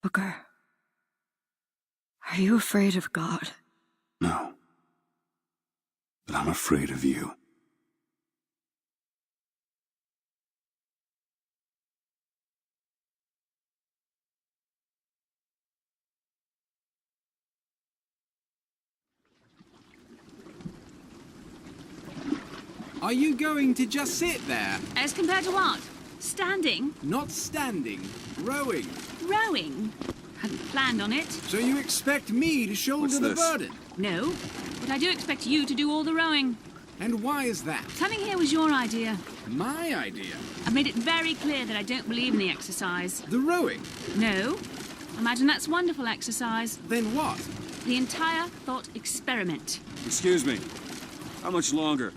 Booker, are you afraid of God? No. But I'm afraid of you. Are you going to just sit there? As compared to what? Standing? Not standing. Rowing. Rowing? Hadn't planned on it. So you expect me to shoulder What's the this? burden? No, but I do expect you to do all the rowing. And why is that? Coming here was your idea. My idea. I've made it very clear that I don't believe in the exercise. The rowing. No. Imagine that's wonderful exercise. Then what? The entire thought experiment. Excuse me. How much longer?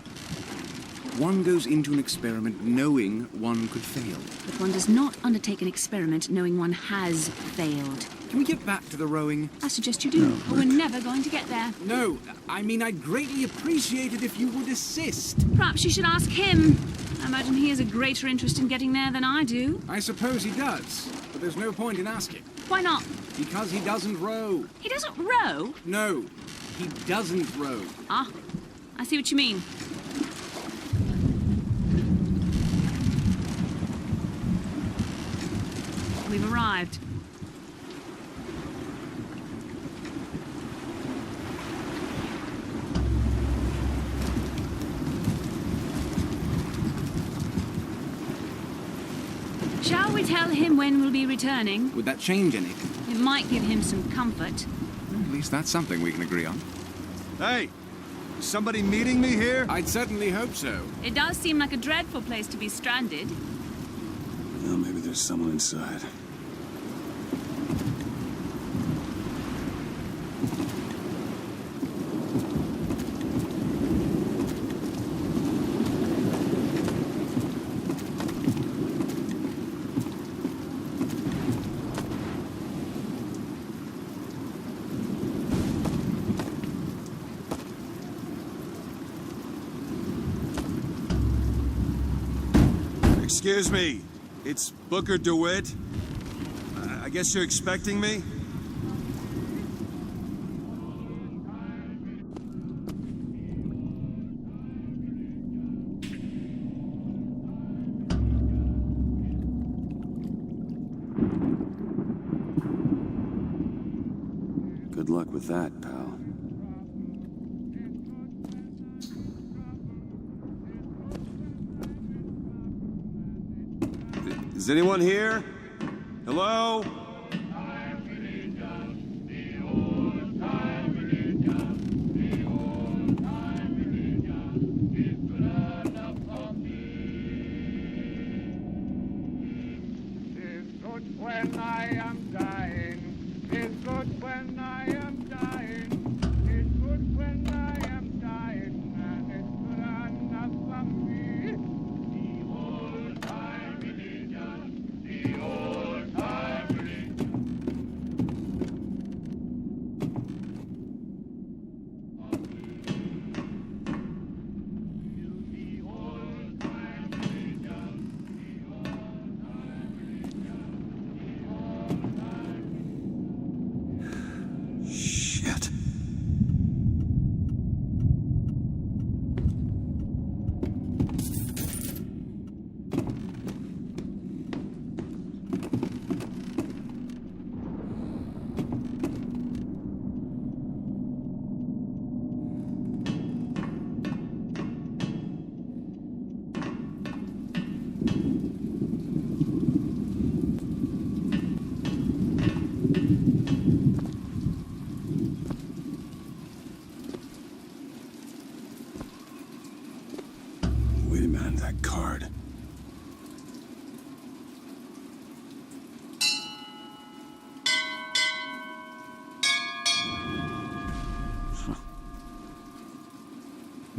One goes into an experiment knowing one could fail. But one does not undertake an experiment knowing one has failed. Can we get back to the rowing? I suggest you do, or we're never going to get there. No, I mean I'd greatly appreciate it if you would assist. Perhaps you should ask him. I imagine he has a greater interest in getting there than I do. I suppose he does, but there's no point in asking. Why not? Because he doesn't row. He doesn't row. No, he doesn't row. Ah, I see what you mean. We've arrived. Shall we tell him when we'll be returning? Would that change anything? It might give him some comfort. At least that's something we can agree on. Hey! Is somebody meeting me here? I'd certainly hope so. It does seem like a dreadful place to be stranded. Well, maybe there's someone inside. Excuse me, it's Booker DeWitt. I guess you're expecting me? Good luck with that, pal. Is anyone here? Hello? When I am dying, it's good when I am dying, it's good when I am dying, and it's good enough for me. The old time religion, the old time religion. The old time religion, the old time religion. Shit. Wait a minute, that card.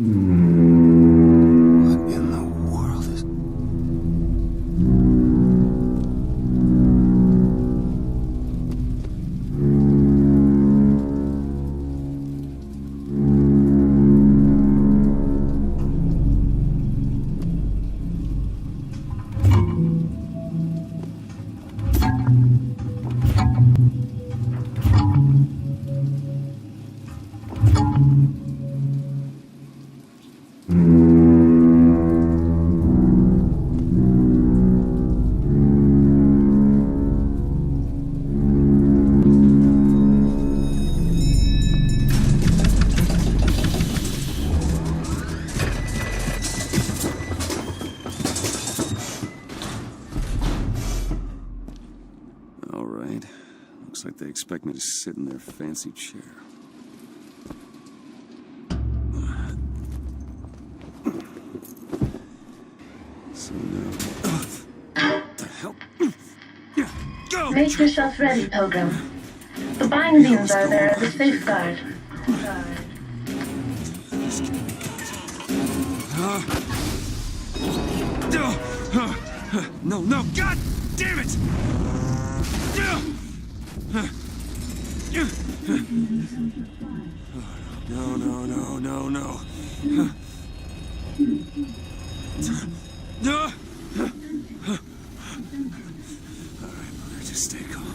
What in the world is... right. Looks like they expect me to sit in their fancy chair. So now... What the hell? Go! Make yourself ready, Pilgrim. The bindings are there as a safeguard. No, no, God damn it! No, no, no, no, no. All right, brother, just stay calm.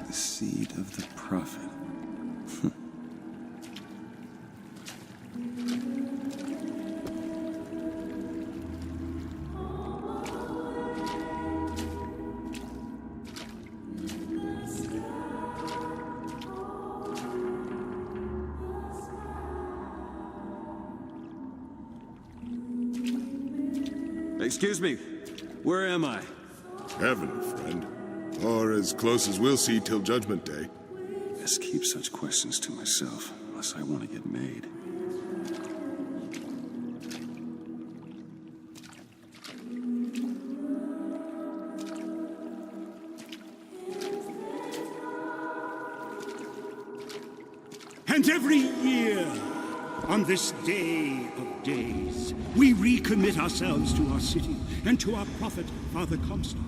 The seed of the prophet. Excuse me, where am I? Heaven, friend. Or as close as we'll see till Judgment Day. Best keep such questions to myself, unless I want to get made. And every year, on this day of days, we recommit ourselves to our city and to our prophet, Father Comstock.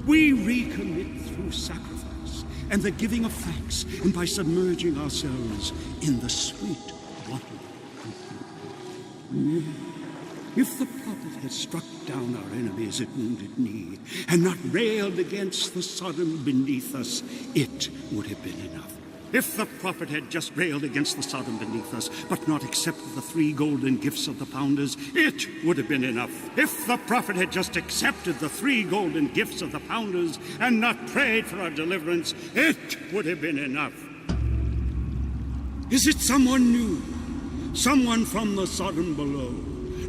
We recommit through sacrifice and the giving of thanks, and by submerging ourselves in the sweet water. If the prophet had struck down our enemies at Wounded Knee and not railed against the Sodom beneath us, it would have been enough. If the prophet had just railed against the Sodom beneath us, but not accepted the 3 golden gifts of the pounders, it would have been enough. If the prophet had just accepted the 3 golden gifts of the pounders and not prayed for our deliverance, it would have been enough. Is it someone new? Someone from the Sodom below,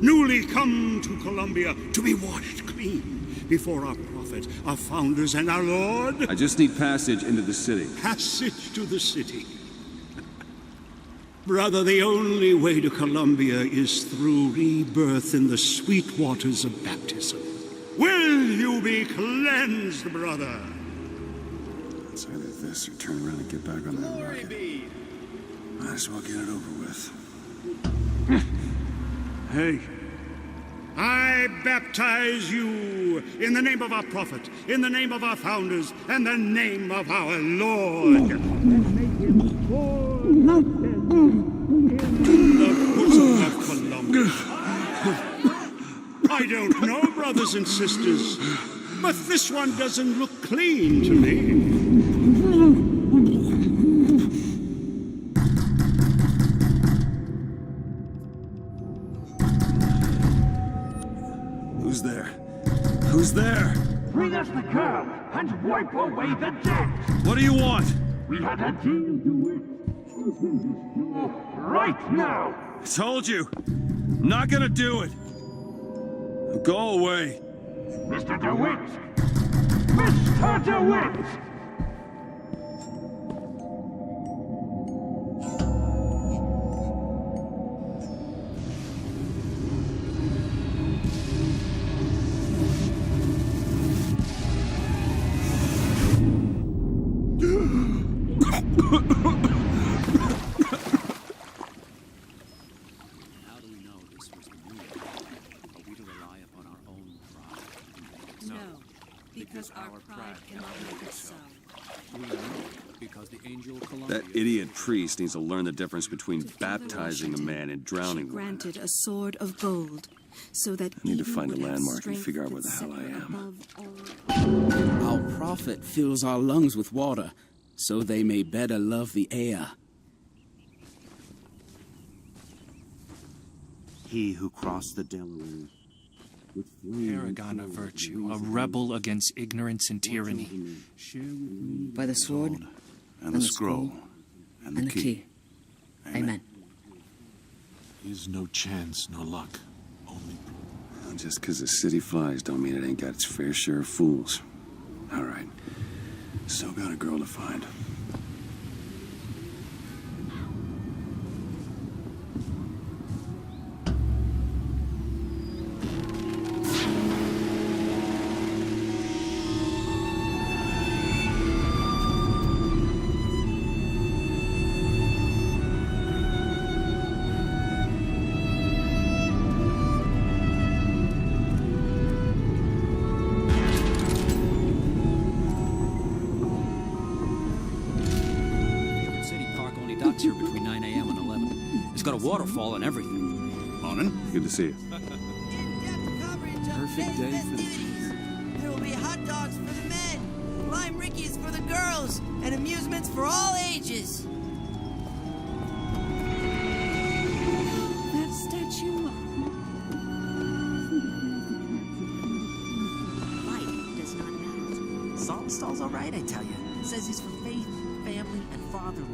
newly come to Columbia to be washed clean before our prophet, our founders, and our Lord? I just need passage into the city. Passage to the city. Brother, the only way to Columbia is through rebirth in the sweet waters of baptism. you be cleansed, brother. It's either this or turn around and get back on that rocket. Might as well get it over with. Hey. I baptize you in the name of our prophet, in the name of our founders, and the name of our Lord. And make him born in the bosom of Columbia. I don't know, brothers and sisters, but this one doesn't look clean to me. Who's there? Who's there? Bring us the girl and wipe away the debt. What do you want? We had a deal to it. Right now. I told you. I'm not gonna do it. Go away. Mr. DeWitt! Mr. DeWitt! How do we know this was the moon? Are we to rely upon our own pride? No, because our pride cannot make it so. We know because the angel Columbia... That idiot priest needs to learn the difference between baptizing a man and drowning one. Granted a sword of gold, so that I need to he find a would have landmark and strength figure out where that the hell I set am. above all. Our prophet fills our lungs with water, so they may better love the air. He who crossed the Delaware with flame Paragon of virtue, a rebel against ignorance and tyranny. By the sword, and the scroll, and the key. Amen. Is no chance, no luck, only... Well, just because the city flies don't mean it ain't got its fair share of fools. All right. Still got a girl to find. Here between 9 a.m. and 11. It's got a waterfall and everything. Morning. Good to see you. Perfect day for the kids. There will be hot dogs for the men, lime rickeys for the girls, and amusements for all ages. That statue. Light does not matter. Saltonstall's all right, I tell you. Says he's for faith, family, and fatherly.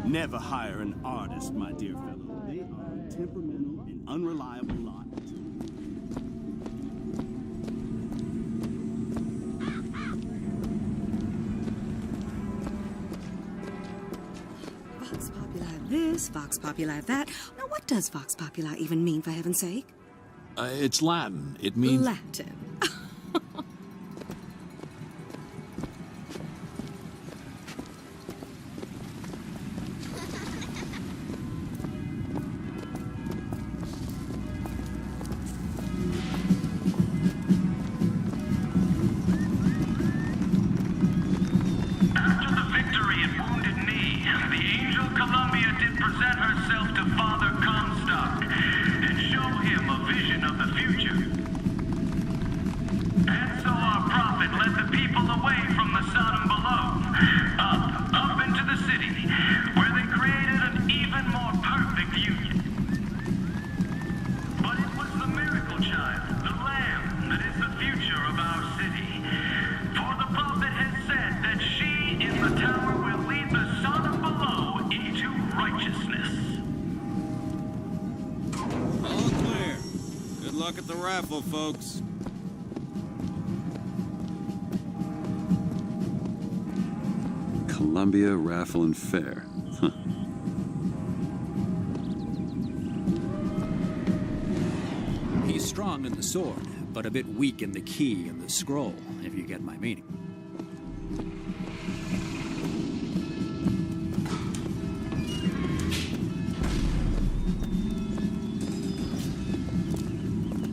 Never hire an artist, my dear fellow. They are a temperamental and unreliable lot. Vox Populi this, Vox Populi that. Now, what does Vox Populi even mean, for heaven's sake? It's Latin. It means... Latin. Look at the raffle, folks. Columbia Raffle and Fair. Huh. He's strong in the sword, but a bit weak in the key and the scroll, if you get my meaning.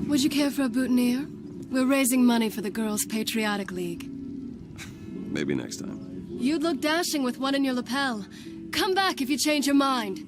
Would you care for a boutonniere? We're raising money for the Girls' Patriotic League. Maybe next time. You'd look dashing with one in your lapel. Come back if you change your mind.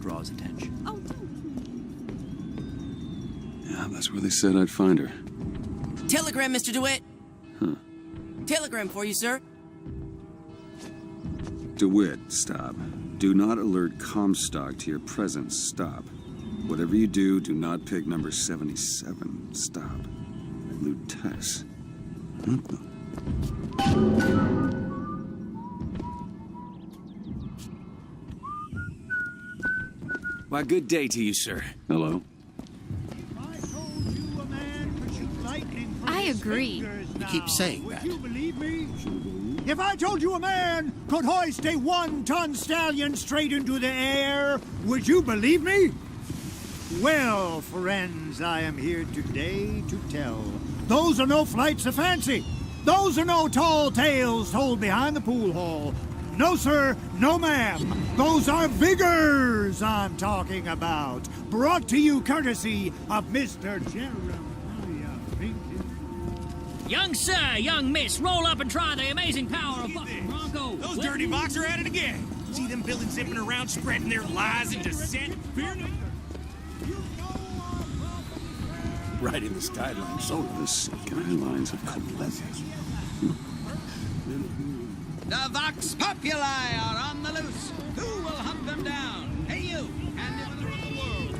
Draws attention. Oh. Yeah, that's where they said I'd find her. Telegram, Mr. DeWitt. Huh. Telegram for you, sir. DeWitt, stop. Do not alert Comstock to your presence. Stop. Whatever you do, do not pick number 77. Stop. Lutess. What the... Why, good day to you, sir. Hello. I agree. You keep saying that. Would you believe me? If I told you a man could hoist a 1-ton stallion straight into the air, would you believe me? Well, friends, I am here today to tell. Those are no flights of fancy. Those are no tall tales told behind the pool hall. No, sir, no, ma'am. Those are vigors I'm talking about. Brought to you courtesy of Mr. Jeremiah Finkel. Young sir, young miss, roll up and try the amazing power of fucking Bronco. Those dirty box are at it again. See them villains zipping around, spreading their lies and dissent. Fear nothing. Right in the skyline. So the skylines of Columbia. The Vox Populi are on the loose. Who will hunt them down? Hey, you, handyman of the world.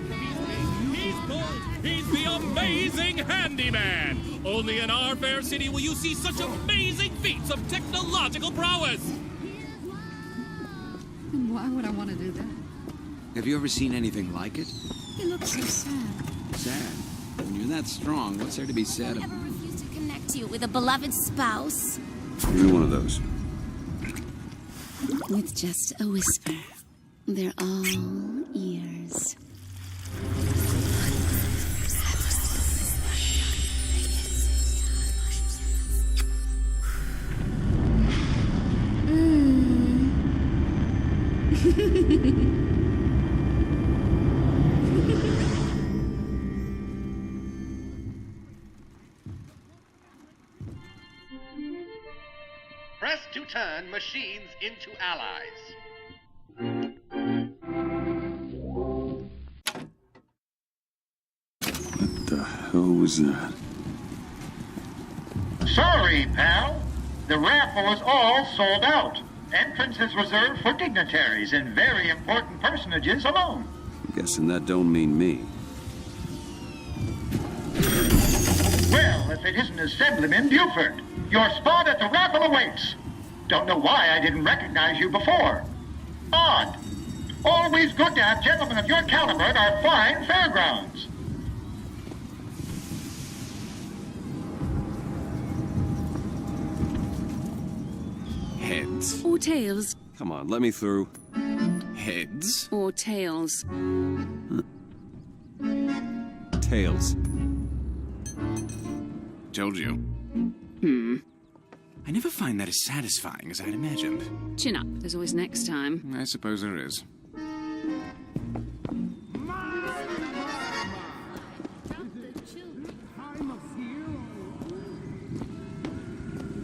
He's bold. He's the amazing handyman. Only in our fair city will you see such amazing feats of technological prowess. And why would I want to do that? Have you ever seen anything like it? He looks so sad. Sad? When you're that strong, what's there to be said? Ever refuse to connect you with a beloved spouse? You're one of those. With just a whisper, they're all ears. Press to turn machines into allies. What the hell was that? Sorry, pal. The raffle is all sold out. Entrance is reserved for dignitaries and very important personages alone. I'm guessing that don't mean me. Well, if it isn't Assemblyman Buford, your spot at the raffle awaits. Don't know why I didn't recognize you before. Odd. Always good to have gentlemen of your caliber at our fine fairgrounds. Heads. Or tails. Come on, let me through. Heads. Or tails. Tails. Told you. I never find that as satisfying as I'd imagined. Chin up. There's always next time. I suppose there is.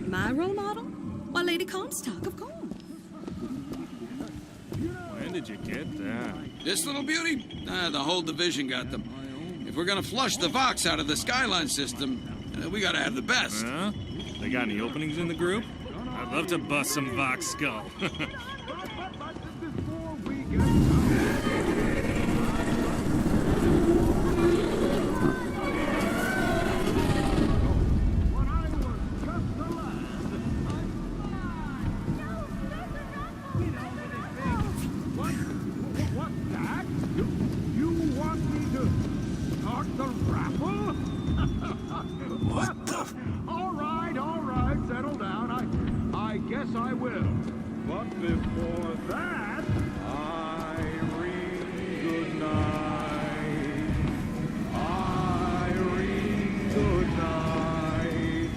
My role model? Why, Lady Comstock, of course. When did you get that? This little beauty? The whole division got them. If we're gonna flush the Vox out of the Skyline system, we gotta have the best. Huh? They got any openings in the group? I'd Love to bust some Vox skull. What the? All right, settle down. I guess I will. But before that, Irene, good night. Irene, good night.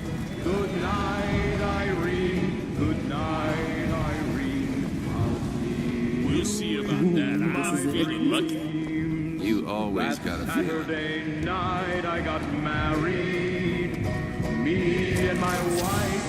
Good night, Irene. Good night, Irene. We'll see about that. I'm feeling lucky. You always got a feeling. Saturday night I got married. Me and my wife.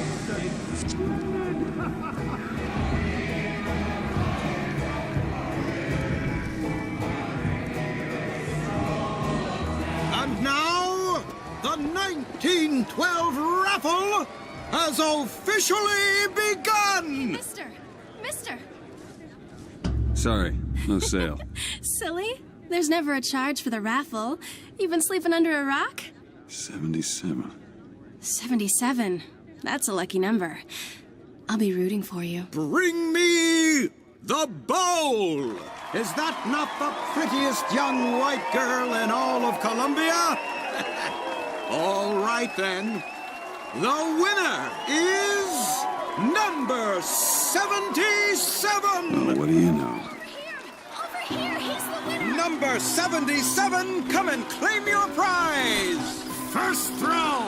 And now, the 1912 raffle has officially begun! Mister! Sorry, no sale. Silly? There's never a charge for the raffle. You've been sleeping under a rock? 77. 77. That's a lucky number. I'll be rooting for you. Bring me the bowl! Is that not the prettiest young white girl in all of Columbia? All right, then. The winner is number 77! Oh, what do you know? Over here! He's the winner! Number 77, come and claim your prize! First throw!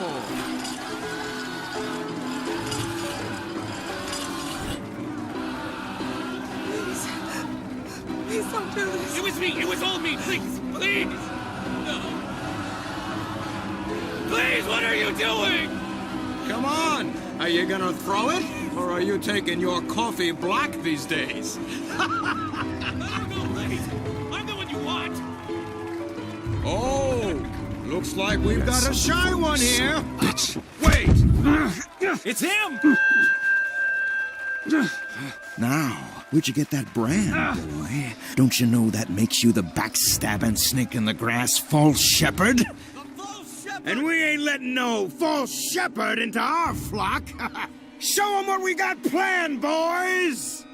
Please don't do this. It was me! It was all me! Please! Please! No! Please, what are you doing? Come on! Are you gonna throw it? Or are you taking your coffee black these days? No, please! I'm the one you want! Oh! Looks like we've got a shy one here! Bitch! Wait! It's him! Now, where'd you get that brand, boy? Don't you know that makes you the backstabbing snake in the grass false shepherd? And we ain't letting no false shepherd into our flock! Show 'em what we got planned, boys!